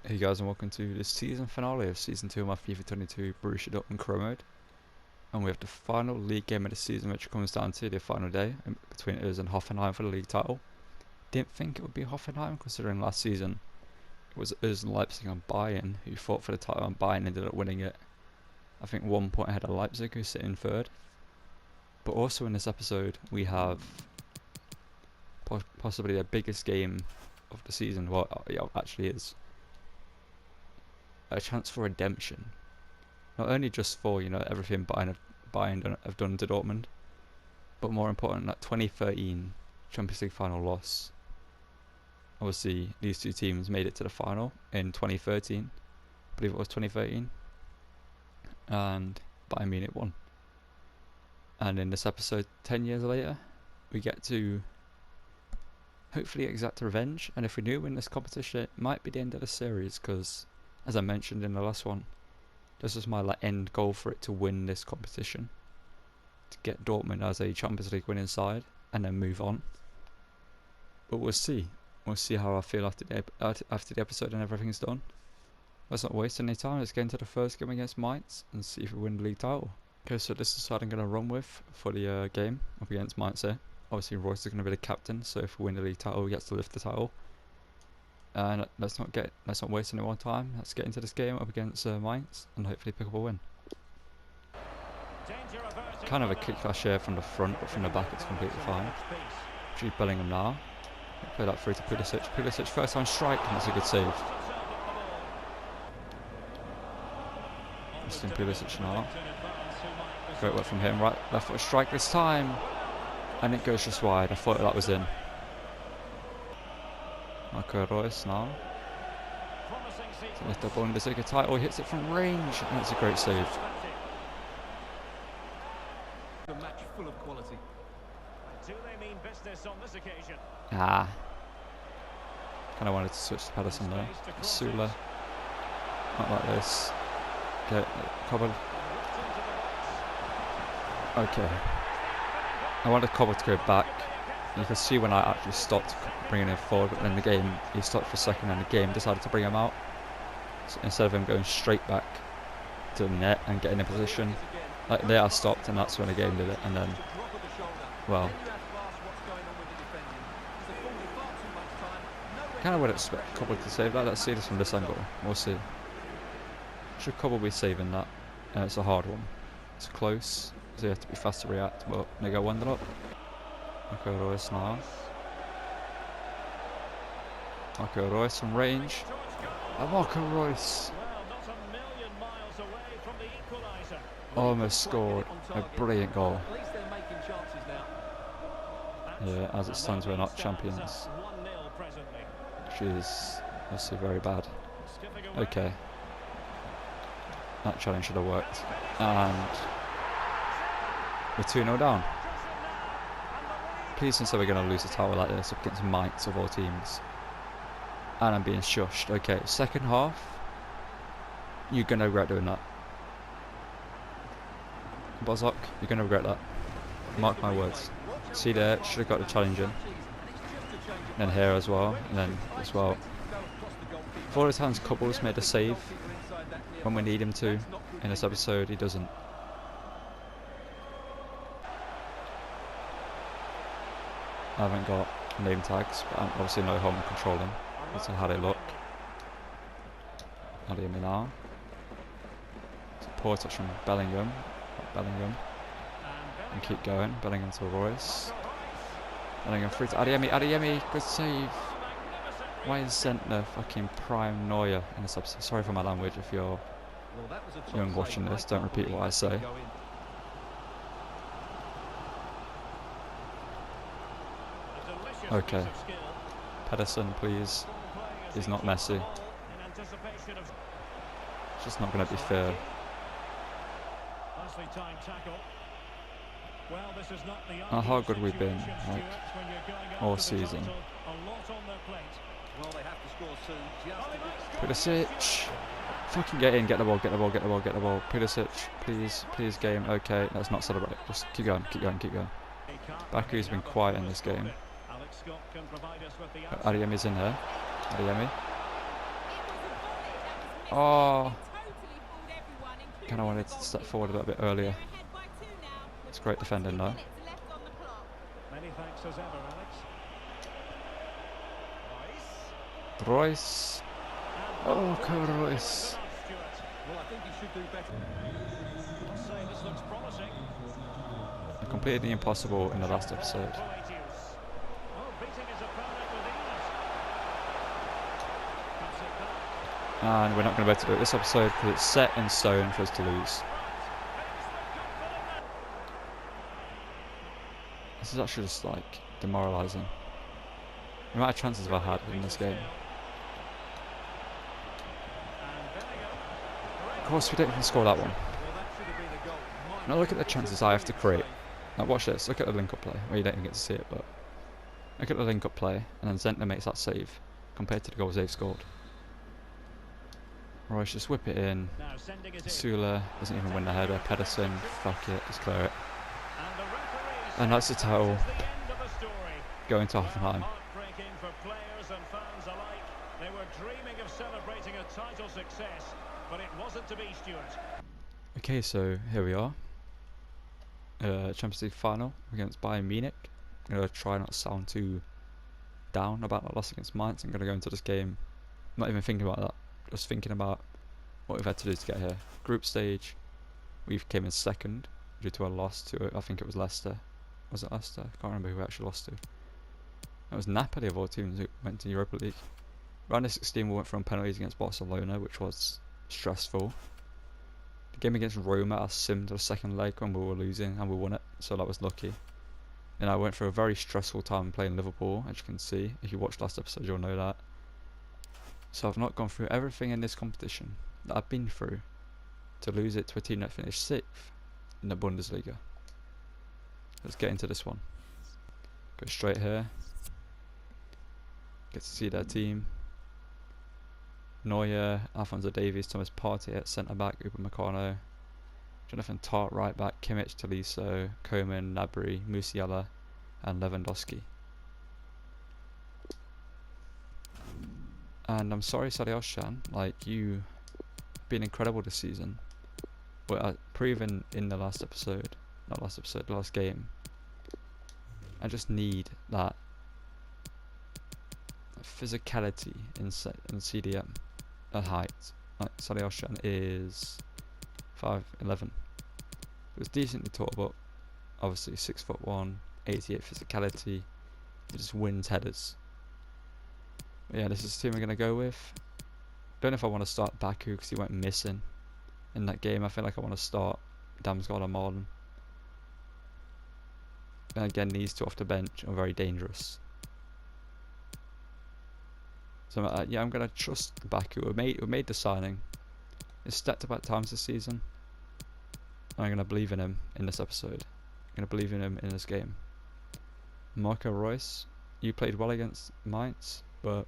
Hey guys, and welcome to the season finale of Season 2 of my FIFA 22 Borussia Dortmund Career Mode. And we have the final league game of the season, which comes down to the final day between us and Hoffenheim for the league title. Didn't think it would be Hoffenheim, considering last season it was us and Leipzig and Bayern who fought for the title, and Bayern ended up winning it. I think 1 point ahead of Leipzig, who's sitting third. But also in this episode we have possibly the biggest game of the season. Well, it actually is. A chance for redemption, not only just for everything Bayern have done to Dortmund, but more important, that 2013 Champions League final loss. Obviously, these two teams made it to the final in 2013, I believe it was 2013, and Bayern Munich won. And in this episode, 10 years later, we get to hopefully exact revenge. And if we do win this competition, it might be the end of the series, because as I mentioned in the last one, this was my end goal for it to win this competition, to get Dortmund as a Champions League winning side and then move on. But we'll see how I feel after the episode and everything's done. Let's not waste any time. Let's get into the first game against Mainz and see if we win the league title. Okay, so this is the side I'm going to run with for the game up against Mainz here. Obviously Royce is going to be the captain, so if we win the league title, he gets to lift the title. And let's not waste any more time. Let's get into this game up against Mainz and hopefully pick up a win. Kind of a kick clash here from the front, but from the back it's completely fine. Jude Bellingham now. Play that through to Pulisic. Pulisic first time strike, and that's a good save. Justin Pulisic now. Great work from him. Right, left foot strike this time, and it goes just wide. I thought that was in. Marco Reus now. To lift up Bundesliga title, he hits it from range, and it's a great save. Ah. Kind of wanted to switch to Pedersen there. Sula. Not like this. Okay, Cobble. Okay. I wanted Cobble to go back. You can see when I actually stopped bringing him forward, but in the game he stopped for a second and the game decided to bring him out. So instead of him going straight back to the net and getting in position, like there I stopped, and that's when the game did it. And then, well, kind of would expect Cobble to save that. Let's see this from this angle. We'll see. Should Cobble be saving that? It's a hard one. It's close, so you have to be fast to react, but they go 1-0 up. Marco Reus now. Marco Reus from range. And Marco Reus almost scored a brilliant goal. Yeah, as it stands, we're not champions, which is obviously very bad. Okay, that challenge should have worked, and we're 2-0 down. Please don't say we're going to lose a title like this up against Mainz of all teams. And I'm being shushed. Okay, second half, you're going to regret doing that. Bozok, you're going to regret that. Mark my words. See there, should have got the challenge in. And then here as well, and then as well. For his hands, Couples made a save when we need him to. In this episode, he doesn't. I haven't got name tags, but I obviously know how I'm controlling. That's how they look. Adeyemi now. It's a poor touch from Bellingham. And keep going. Bellingham to Royce. Bellingham through to Adeyemi. Adeyemi, good save. Why isn't the fucking prime Neuer in this episode? Sorry for my language if you're young watching this. Don't repeat what I say. Okay, Pedersen, please. He's not Messi. It's just not going to be fair. How good we've been, like, all season. Pulisic, fucking get in, get the ball. Pulisic, please game. Okay, let's not celebrate. Just keep going. Baku's been quiet in this game. Adeyemi's in here. Adeyemi. Oh, kind of wanted to step forward a little bit earlier. It's great defending though. Many thanks as ever, Alex. Royce. Oh, Royce. Well, I think he should do better. I'll say this looks promising. I completed the impossible in the last episode. And we're not going to be able to do it this episode because it's set in stone for us to lose. This is actually just like demoralising. The amount of chances I've had in this game. Of course we don't even score that one. Now look at the chances I have to create. Now watch this, look at the link-up play. Well, you don't even get to see it, but look at the link-up play, and then Zentner makes that save compared to the goals they've scored. Royce just whip it in. Sula doesn't even win the header. Pedersen, fuck it, just clear it. And that's the towel going to Hoffenheim. They were dreaming of celebrating a title success, but it wasn't to be, Stuart. Okay, so here we are. Champions League final against Bayern Munich. I'm going to try not to sound too down about that loss against Mainz. I'm going to go into this game not even thinking about that, just thinking about what we've had to do to get here. Group stage, we came in second due to a loss to, I think it was Leicester. Was it Leicester? I can't remember who we actually lost to. It was Napoli of all teams who went to Europa League. Round of 16 we went from penalties against Barcelona, which was stressful. The game against Roma, I simmed the second leg when we were losing and we won it, so that was lucky. And I went through a very stressful time playing Liverpool, as you can see. If you watched last episode you'll know that. So I've not gone through everything in this competition that I've been through to lose it to a team that finished 6th in the Bundesliga. Let's get into this one. Go straight here. Get to see their team. Neuer, Alphonso Davies, Thomas Partey at centre back, Upamecano, Jonathan Tart right back, Kimmich, Tolisso, Coman, Gnabry, Musiala and Lewandowski. And I'm sorry Salihoshan, like you've been incredible this season, but proven in the last game. I just need that physicality in CDM at height. Like Salihoshan is 5'11". It was decently tall, but obviously 6'1", 88 physicality. He just wins headers. But yeah, this is the team we're going to go with. Don't know if I want to start Baku because he went missing in that game. I feel like I want to start Damsgaard and Marlon. And again, these two off the bench are very dangerous. So yeah, I'm going to trust Baku. We made the signing. He's stepped up at times this season. And I'm going to believe in him in this episode. I'm going to believe in him in this game. Marco Reus, you played well against Mainz, but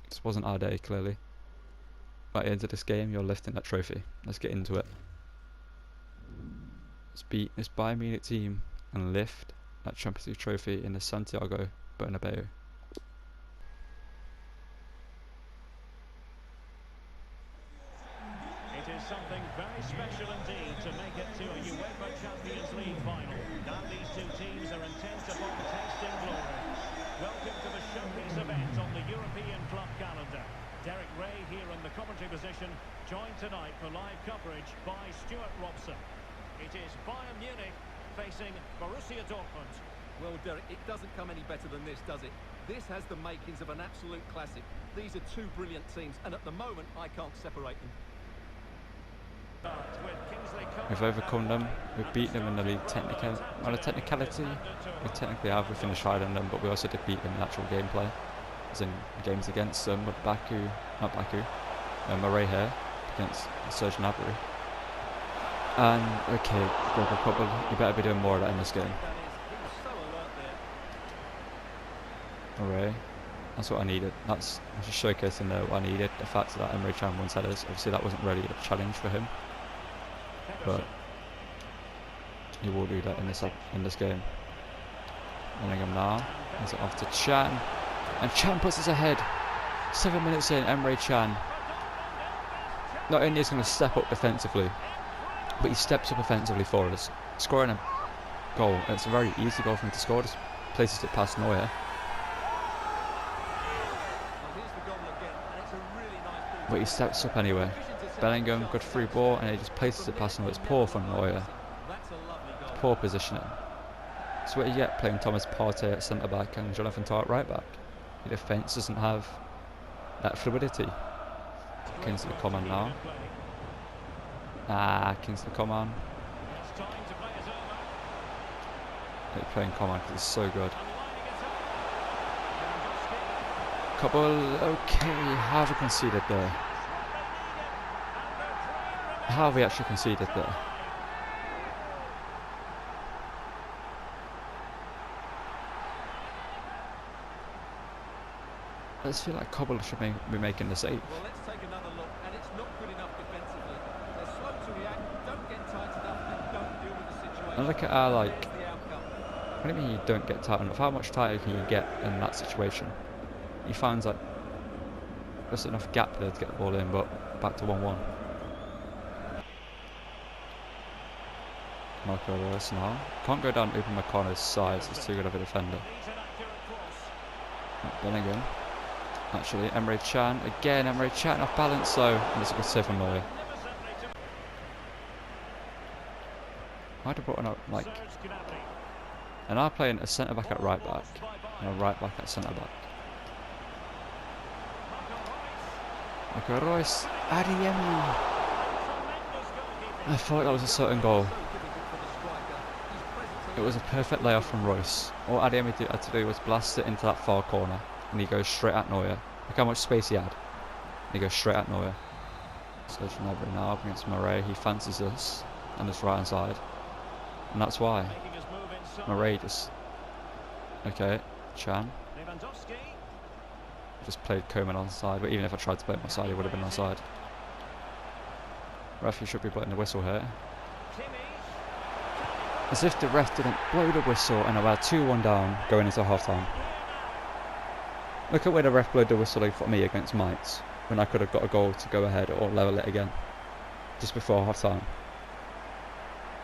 this wasn't our day, clearly. By the end of this game, you're lifting that trophy. Let's get into it. Let's beat this Bayern Munich team and lift that Champions League trophy in the Santiago Bernabeu. It is something very special indeed to make it to a UEFA Champions League final. Now these two teams are intent upon tasting glory. Welcome to the showpiece event on the European club calendar. Derek Ray here in the commentary position, joined tonight for live coverage by Stuart Robson. It is Bayern Munich facing Borussia Dortmund. Well, Derek, it doesn't come any better than this, does it? This has the makings of an absolute classic. These are two brilliant teams, and at the moment, I can't separate them. We've overcome them, we've beaten them in the league on a technicality. We technically have, we finished higher than them, but we also did beat them in actual gameplay. As in games against them with Murray here against Serge Gnabry. And okay, Gregor Kobel, you better be doing more of that in this game. Murray, that's what I needed. That's just showcasing there what I needed. The fact that Emre Can won headers, obviously that wasn't really a challenge for him, but he will do that in this game. Bellingham now, hands it off to Can. And Can puts us ahead. 7 minutes in, Emre Can. not only is going to step up defensively, but he steps up offensively for us, scoring a goal. And it's a very easy goal for him to score. Just places it past Neuer. Well, here's the goal again, and it's a really nice ball. But he steps up anyway. Bellingham, good through ball, and he just places it past Neuer. It's poor from Neuer. That's a lovely goal. Poor positioning. So what you get playing Thomas Partey at centre back and Jonathan Tah at right back. The defence doesn't have that fluidity. Kingsley Coman now. Kingsley Coman. They're playing Coman because he's so good. Couple, okay, how have we conceded there? How have we actually conceded there? I just feel like Cobble should be making the save. Well, let's take another look, and it's not good enough defensively. They're slow to react, don't get tight enough, and don't deal with the situation. And look at our, like, There's the outcome. what do you mean you don't get tight enough? How much tighter can you get in that situation? He finds like there's enough gap there to get the ball in, but back to 1-1. Marco Reus now. Can't go down Uber McConnell's size, he's too good of a defender. Bellingham. Actually, Emre Can. Again, Emre Can off balance though. And it's a good save from Neuer. I'd have brought in a, like... And I'm playing a centre back at right back. And a right back at centre back. Marco Reus. Adeyemi. I thought that was a certain goal. It was a perfect layoff from Royce. All Adeyemi had to do was blast it into that far corner. And he goes straight at Neuer. Look how much space he had. And he goes straight at Neuer. So from Every now up against Murray. He fancies us on this right hand side. And that's why. Murray just... Okay, Can. Just played Coman on the side. But even if I tried to play him on the side, he would have been on the side. Ref, you should be blowing the whistle here. As if the ref didn't blow the whistle and I had 2-1 down going into half time. Look at where the ref blew the whistle for me against Mainz when I could have got a goal to go ahead or level it again just before half time.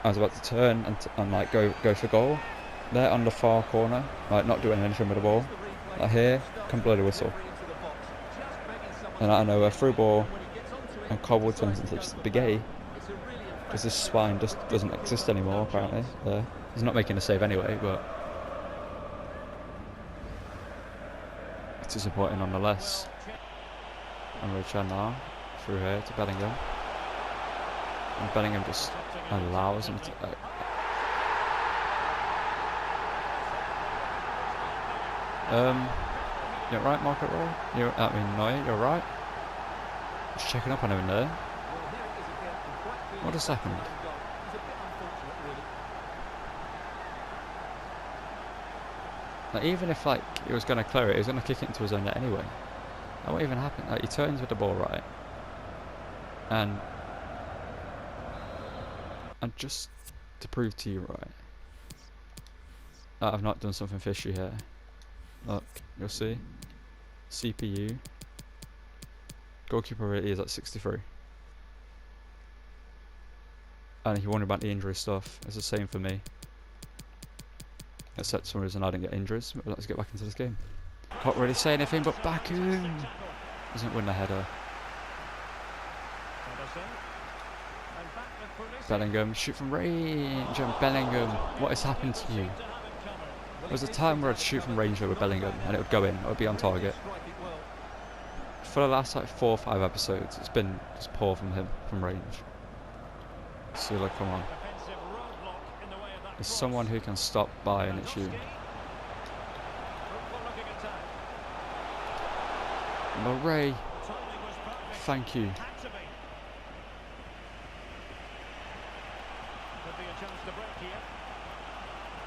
I was about to turn and like go for goal there on the far corner, like not doing anything with the ball. Like here, can blow the whistle. And I know a through ball and Cobble turns into just spaghetti. Because this spine just doesn't exist anymore, apparently. He's not making a save anyway, but it's disappointing nonetheless. And Can now through here to Bellingham, and Bellingham just allows him to. You're right, Marco Roy. Neuer, you're right. Just checking up on him in there. What has happened? Like, even if like he was going to clear it, he was going to kick it into his own net anyway. That won't even happen. Like, he turns with the ball right, and just to prove to you right, that I've not done something fishy here. Look, you'll see. CPU. Goalkeeper really is at 63. And if you wonder about the injury stuff, it's the same for me. Except for some reason I didn't get injuries. But let's get back into this game. Can't really say anything, but Baku doesn't win the header. Bellingham, shoot from range, and Bellingham, what has happened to you? There was a time where I'd shoot from range with Bellingham and it would go in, it would be on target. For the last like 4 or 5 episodes, it's been just poor from him, from range. Sula, come on. There's someone who can stop by and it's you. Murray, thank you.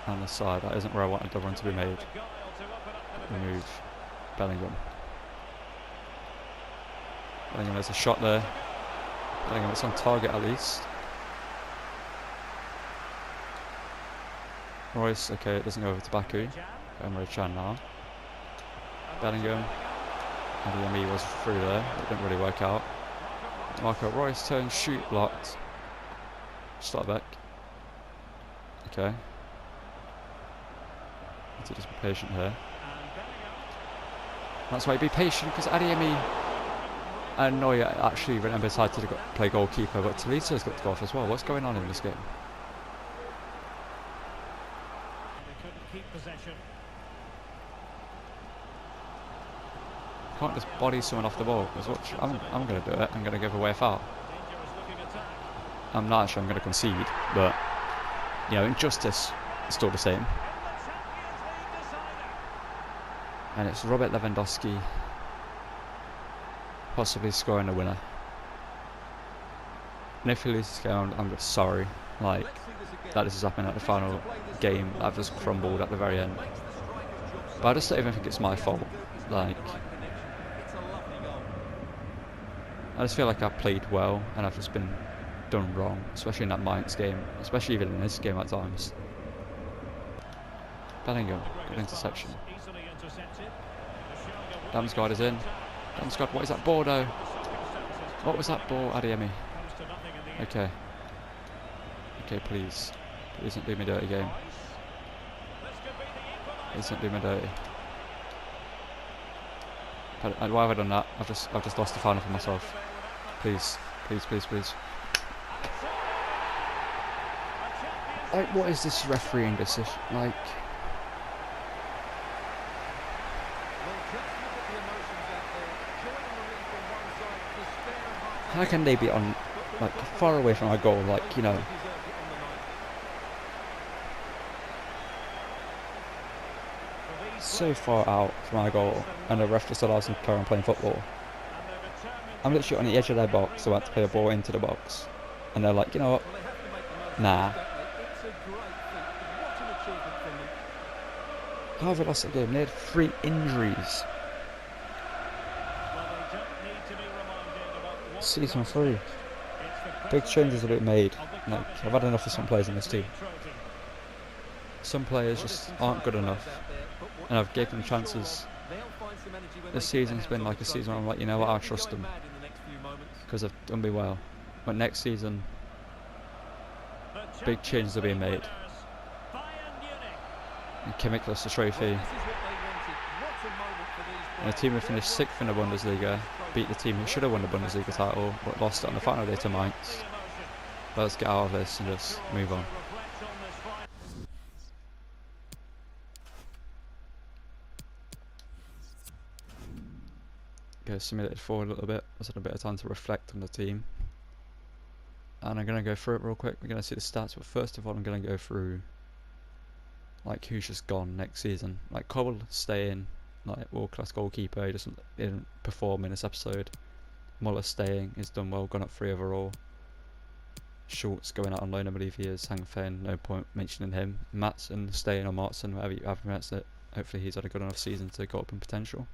And the side, that isn't where I wanted the run to be made. Remove Bellingham. Bellingham has a shot there. Bellingham, it's on target at least. Royce, okay, it doesn't go over to Baku. Emre Can now. Bellingham. Adeyemi was through there, it didn't really work out. Marco Royce turn, shoot, blocked. Start back. Okay. Need to just be patient here. That's why you be patient, because Adeyemi and Neuer actually decided to play goalkeeper, but Toliso's got to go off as well. What's going on in this game? They couldn't keep possession. Can't just body someone off the ball. Because I'm going to do it. I'm going to give away a foul. Dangerous looking attack. I'm not actually. I'm going to concede, but you know, injustice is still the same. And the Champions League decider. And it's Robert Lewandowski possibly scoring a winner. And if he loses this game, I'm just sorry. Like that this is happening at the final game. I've just crumbled at the very end. But I just don't even think it's my fault. Like, I just feel like I've played well and I've just been done wrong, especially in that Mainz game, especially even in this game at times. Bellingham, good interception. Easily intercepted. Damsgaard is in. Damsgaard, what is that ball though? What was that ball, Adeyemi? Comes to nothing in the end. Okay. Okay, please. Please don't do me dirty, game. This could be the equaliser. Please don't do me dirty. Why have I done that? I've just lost the final for myself. Please, please, please, please. Like, what is this refereeing decision? Like, how can they be on, like, far away from our goal? Like, you know, so far out from our goal, and the ref just allows them to carry on playing football. I'm literally on the edge of their box, about to play a ball into the box, and they're like, you know what? Nah. How have we lost that game? They had 3 injuries. Season 3. Big changes that it made. Like, I've had enough of some players in this team. Some players just aren't good enough, and I've given them chances. This season's been like a season where I'm like, you know what, I'll trust them because they've done me well. But next season, big changes are being made. And Kimmich lost the trophy. And a team who finished 6th in the Bundesliga beat the team who should have won the Bundesliga title, but lost it on the final day to Mainz. Let's get out of this and just move on. Go simulated forward a little bit. I've had a bit of time to reflect on the team. And I'm going to go through it real quick. We're going to see the stats, but first of all I'm going to go through like who's just gone next season. Like Cole staying, like world class goalkeeper, he didn't perform in this episode. Muller staying, he's done well, gone up 3 overall. Schultz going out on loan, I believe he is. Hang Fen, no point mentioning him. Matson staying, or Martson, whatever you have pronounced it. Hopefully he's had a good enough season to go up in potential.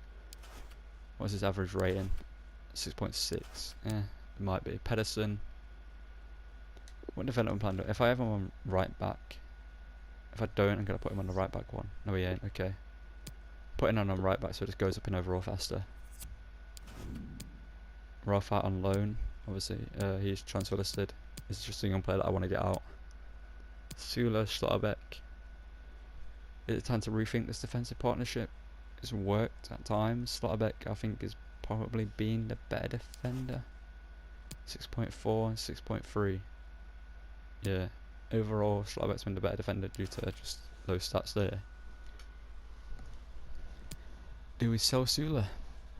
What's his average rating? 6.6. Yeah, it might be. Pedersen. What development plan do? If I have him on right back, if I don't, I'm going to put him on the right back one. No, he ain't. Okay. Putting him on right back so it just goes up in overall faster. Rafa on loan. Obviously, he's transfer listed. He's just a young player that I want to get out. Sula, Schlotterbeck. Is it time to rethink this defensive partnership? It's worked at times. Schlotterbeck, I think, is probably been the better defender. 6.4 and 6.3. Yeah. Overall, Schlotterbeck's been the better defender due to just those stats there. Do we sell Sula?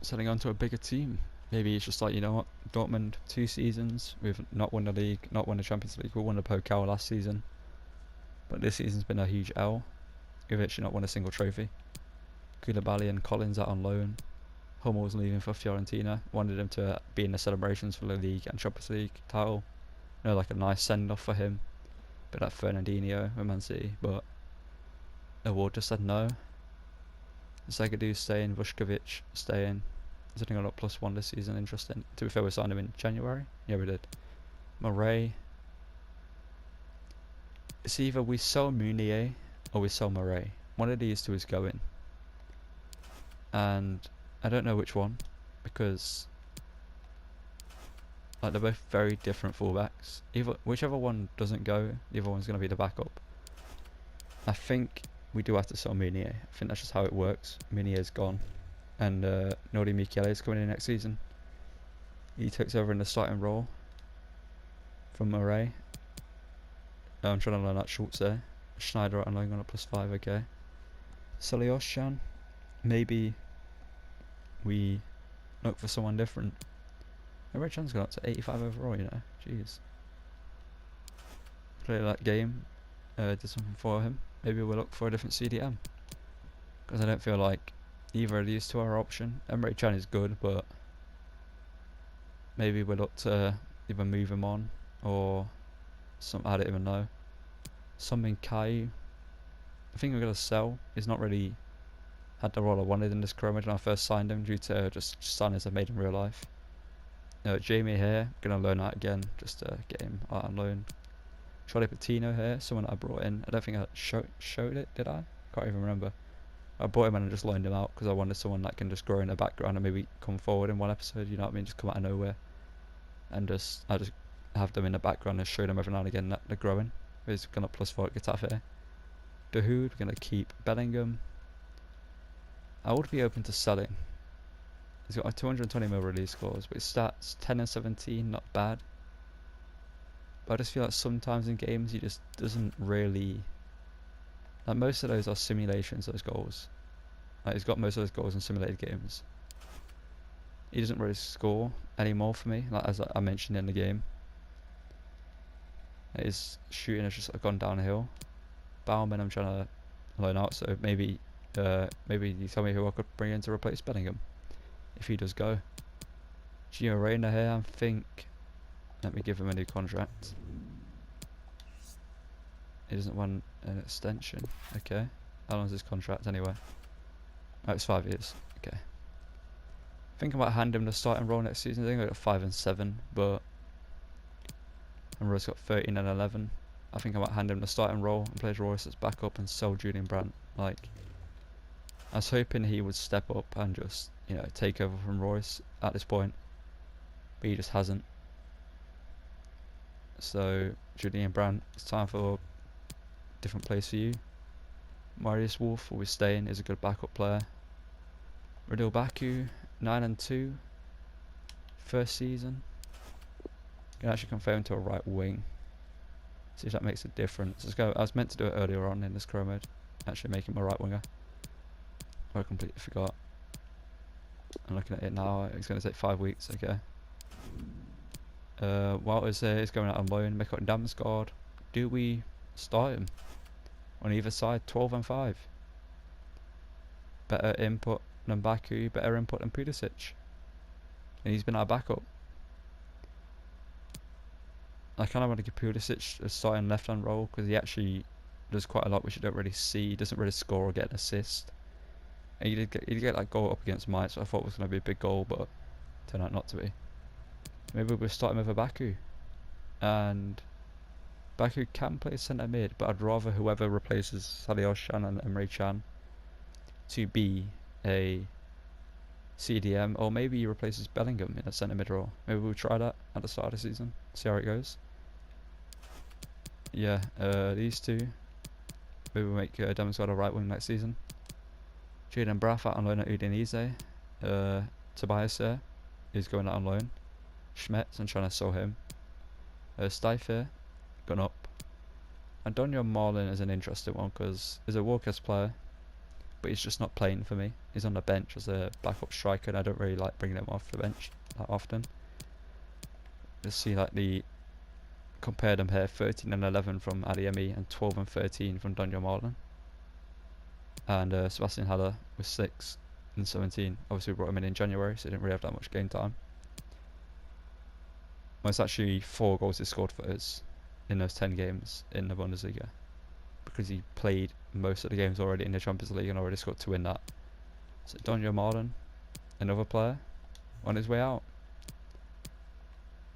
Selling on to a bigger team? Maybe he's just like, you know what, Dortmund, 2 seasons, we've not won the league, not won the Champions League, we won the Pokal last season. But this season's been a huge L. We've actually not won a single trophy. Koulibaly and Collins out on loan. Hummel's leaving for Fiorentina. Wanted him to be in the celebrations for the league and Champions League title. You know, like a nice send-off for him. Bit like Fernandinho with Man City, but the award just said no. Zagadou staying, Vuskovic staying. He's only got a +1 this season, interesting. To be fair, we signed him in January. Yeah, we did. Murray. It's either we sell Meunier or we sell Murray. One of these two is going. And I don't know which one, because Like, they're both very different fullbacks. Whichever one doesn't go, the other one's going to be the backup. I think we do have to sell Meunier. I think that's just how it works. Meunier's gone. And Nordi Michele is coming in next season. He takes over in the starting role from Murray. I'm trying to learn that Schultz there. Schneider on loan on a +5, okay. Salioshan. Maybe we look for someone different. Emre Can's gone up to 85 overall, you know. Jeez. Played that game. Did something for him. Maybe we'll look for a different CDM. Because I don't feel like either of these two are an option. Emre Can is good, but maybe we'll look to either move him on or I don't even know. Something Kai. I think we're going to sell. He's not really had the role I wanted in this Chromage when I first signed him due to just signings I've made in real life. Jamie here, going to loan out again just to get him out on loan. Charlie Patino here, someone I brought in. I don't think I showed it, did I? Can't even remember. I brought him in and just loaned him out because I wanted someone that can just grow in the background and maybe come forward in one episode, you know what I mean? Just come out of nowhere. And I just have them in the background and show them every now and again that they're growing. He's going to +4 at Getafe. Dahoud, we're going to keep Bellingham. I would be open to selling. He's got a 220 mil release clause, but his stats 10 and 17, not bad. But I just feel like sometimes in games he just doesn't really. Like, most of those are simulations, those goals. Like, he's got most of those goals in simulated games. He doesn't really score anymore for me, like as I mentioned in the game. His shooting has just gone downhill. Bauman I'm trying to loan out, so maybe you tell me who I could bring in to replace Bellingham if he does go. Gio Reyna here, I think. Let me give him a new contract. He doesn't want an extension. Okay. How long is his contract anyway? Oh, it's 5 years. Okay. I think I might hand him the starting role next season. I think I got 5 and 7, but and Royce got 13 and 11. I think I might hand him the starting role and play Royce as backup and sell Julian Brandt. Like, I was hoping he would step up and just, you know, take over from Royce at this point, but he just hasn't. So Julian Brandt, it's time for a different place for you. Marius Wolf will be staying, is a good backup player. Radil Baku, 9 and 2, first season. Can actually convert him to a right wing. See if that makes a difference. Let's go. I was meant to do it earlier on in this Chrome mode. Actually make him a right winger. I completely forgot. I'm looking at it now. It's going to take 5 weeks. Okay. Walters here is going out on loan. Mikot Damsgaard. Do we start him on either side? 12 and 5. Better input than Baku. Better input than Pulisic. And he's been our backup. I kind of want to give Pulisic a starting left-hand role because he actually does quite a lot which you don't really see. He doesn't really score or get an assist. And he did get that goal up against Mainz, so I thought it was going to be a big goal, but turned out not to be. Maybe we'll start him with a Baku. And Baku can play centre mid, but I'd rather whoever replaces Salioshan and Emre Can to be a CDM, or maybe he replaces Bellingham in a centre mid role. Maybe we'll try that at the start of the season, see how it goes. Yeah, these two. Maybe we'll make Damsgaard a right wing next season. Jaden Braff out on loan at Udinese. Tobias here is going out on loan. Schmetz, I'm trying to sell him. Steiff here, gone up. And Donio Marlin is an interesting one because he's a Walker's player, but he's just not playing for me. He's on the bench as a backup striker, and I don't really like bringing him off the bench that often. Let's see, like, compare them here: 13 and 11 from Adeyemi and 12 and 13 from Donio Marlin. And Sebastian Haller was 6 and 17. Obviously, we brought him in January, so he didn't really have that much game time. Well, it's actually 4 goals he scored for us in those 10 games in the Bundesliga, because he played most of the games already in the Champions League and already scored 2 in that. So Donio Marlin, another player, on his way out.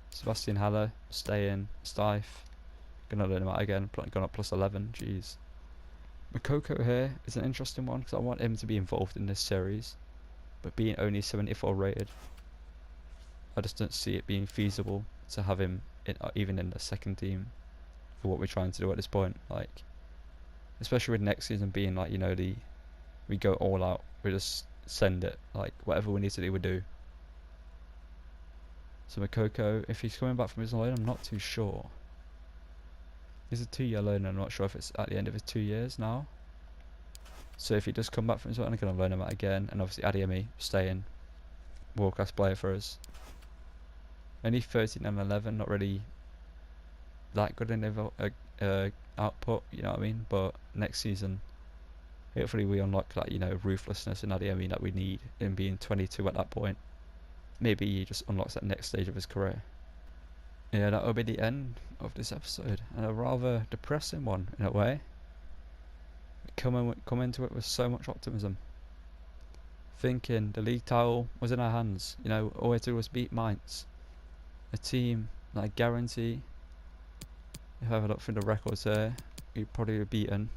Sebastian Haller, staying. Steiff, gonna learn him out again, gone up +11, jeez. Makoko here is an interesting one because I want him to be involved in this series, but being only 74 rated, I just don't see it being feasible to have him even in the second team for what we're trying to do at this point. Like, especially with next season being like, we go all out, we just send it, like whatever we need to do, we do. So Makoko, if he's coming back from his loan, I'm not too sure. He's a 2-year loan, and I'm not sure if it's at the end of his 2 years now. So if he does come back from his loan, I'm going to loan him out again. And obviously Adeyemi staying, world class player for us. Only 13 and 11, not really that good in output, you know what I mean? But next season, hopefully we unlock that, ruthlessness in Adeyemi that we need in being 22 at that point. Maybe he just unlocks that next stage of his career. Yeah, that will be the end of this episode, and a rather depressing one in a way. Come into it with so much optimism, thinking the league title was in our hands. All we had to do was beat Mainz, a team that I guarantee, if I have a look through the records here, we probably were beaten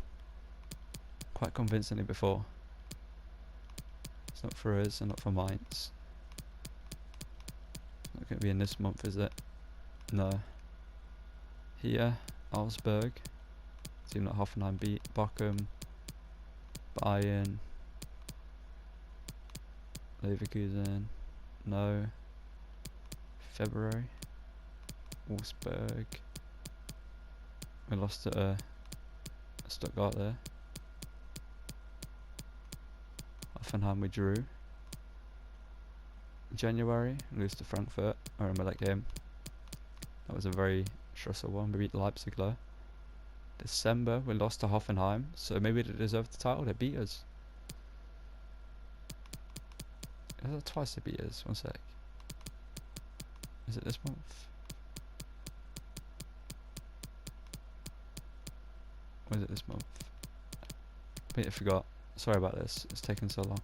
quite convincingly before. It's not for us and not for Mainz. Not going to be in this month, is it? No. Here, Augsburg, team that Hoffenheim beat, Bochum, Bayern, Leverkusen, no. February, Wolfsburg, we lost to Stuttgart there. Hoffenheim we drew. January, lose to Frankfurt. I remember that game. That was a very stressful one. We beat Leipzig though. December, we lost to Hoffenheim, so maybe they deserved the title. They beat us. Is that twice they beat us? One sec. Is it this month? Or is it this month? I forgot. Sorry about this. It's taken so long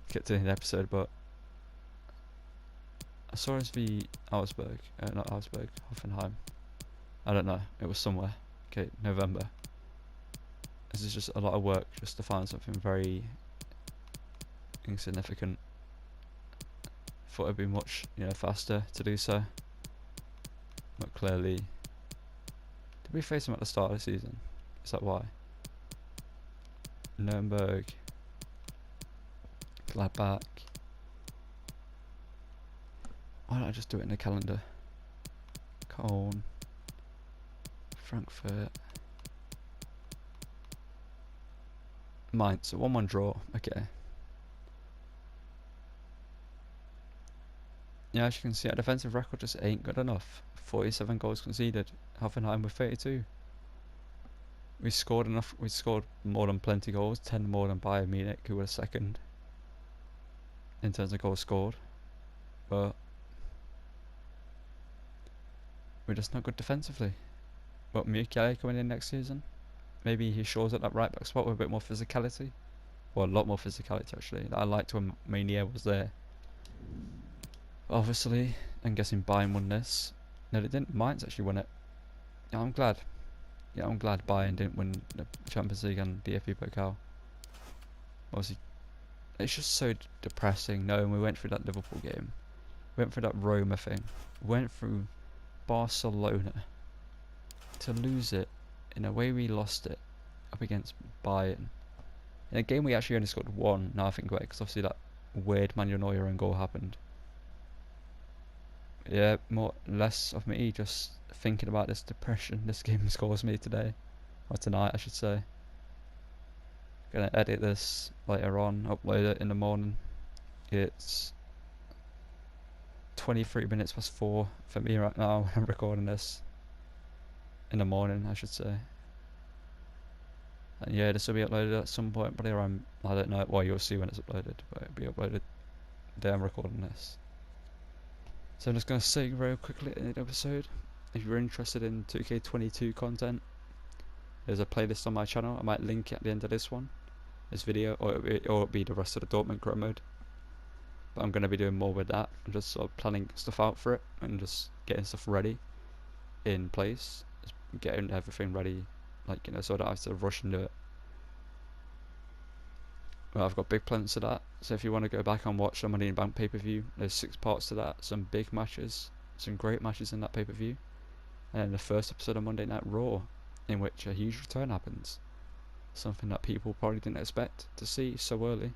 to get to the episode, but I saw us v Augsburg. Not Augsburg, Hoffenheim. I don't know. It was somewhere. Okay, November. This is just a lot of work just to find something very insignificant. Thought it'd be much, faster to do so. But clearly, did we face them at the start of the season? Is that why? Nuremberg, Gladbach. Why don't I just do it in the calendar? Cologne, Frankfurt, Mainz. A 1-1 draw. Okay. Yeah, as you can see, our defensive record just ain't good enough. 47 goals conceded. Hoffenheim with 32. We scored enough. We scored more than plenty goals. 10 more than Bayern Munich, who were second in terms of goals scored. But we're just not good defensively. But Mukiele coming in next season, maybe he shores up that right back spot with a bit more physicality. Well, a lot more physicality actually. I liked when Meunier was there. Obviously, I'm guessing Bayern won this. No, they didn't. Mainz actually won it. Yeah, I'm glad. Yeah, I'm glad Bayern didn't win the Champions League and the FA Pokal. Obviously, it's just so depressing knowing we went through that Liverpool game. Went through that Roma thing. Went through Barcelona. To lose it in the way we lost it up against Bayern. In a game we actually only scored one, now I think about it, because obviously that weird Manuel Neuer own goal happened. Yeah, less of me just thinking about this depression this game has caused me today. Or tonight, I should say. Gonna edit this later on, upload it in the morning. It's 23 minutes past 4 for me right now when I'm recording this. In the morning, I should say. And yeah, this will be uploaded at some point, but around, I don't know, well, you'll see when it's uploaded, but it'll be uploaded the day I'm recording this. So I'm just going to say very quickly in the episode, if you're interested in 2K22 content, there's a playlist on my channel. I might link it at the end of this video, or it'll be the rest of the Dortmund career mode. But I'm going to be doing more with that. I'm just sort of planning stuff out for it, and just getting stuff ready in place. Just getting everything ready, so I don't have to rush into it. Well, I've got big plans for that, So if you want to go back and watch the Money in the Bank pay-per-view, there's 6 parts to that, some big matches, some great matches in that pay-per-view, and then the first episode of Monday Night Raw, in which a huge return happens, something that people probably didn't expect to see so early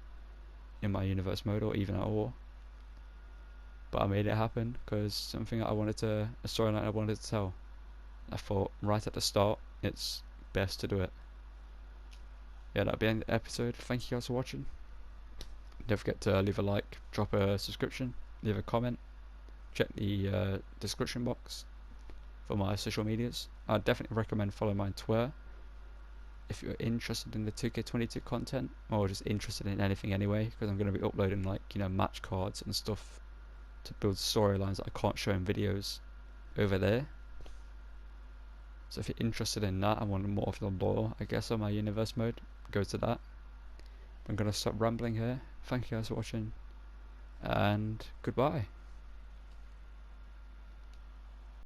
in my universe mode or even at all. But I made it happen because something that a storyline I wanted to tell. I thought right at the start, it's best to do it. Yeah, that'll be the end of the episode. Thank you guys for watching. Don't forget to leave a like, drop a subscription, leave a comment, check the description box for my social medias. I'd definitely recommend following my Twitter if you're interested in the 2K22 content, or just interested in anything anyway, because I'm going to be uploading like, you know, match cards and stuff to build storylines that I can't show in videos over there. So if you're interested in that and want more of the lore, I guess, on my universe mode, go to that. I'm going to stop rambling here. Thank you guys for watching, and goodbye.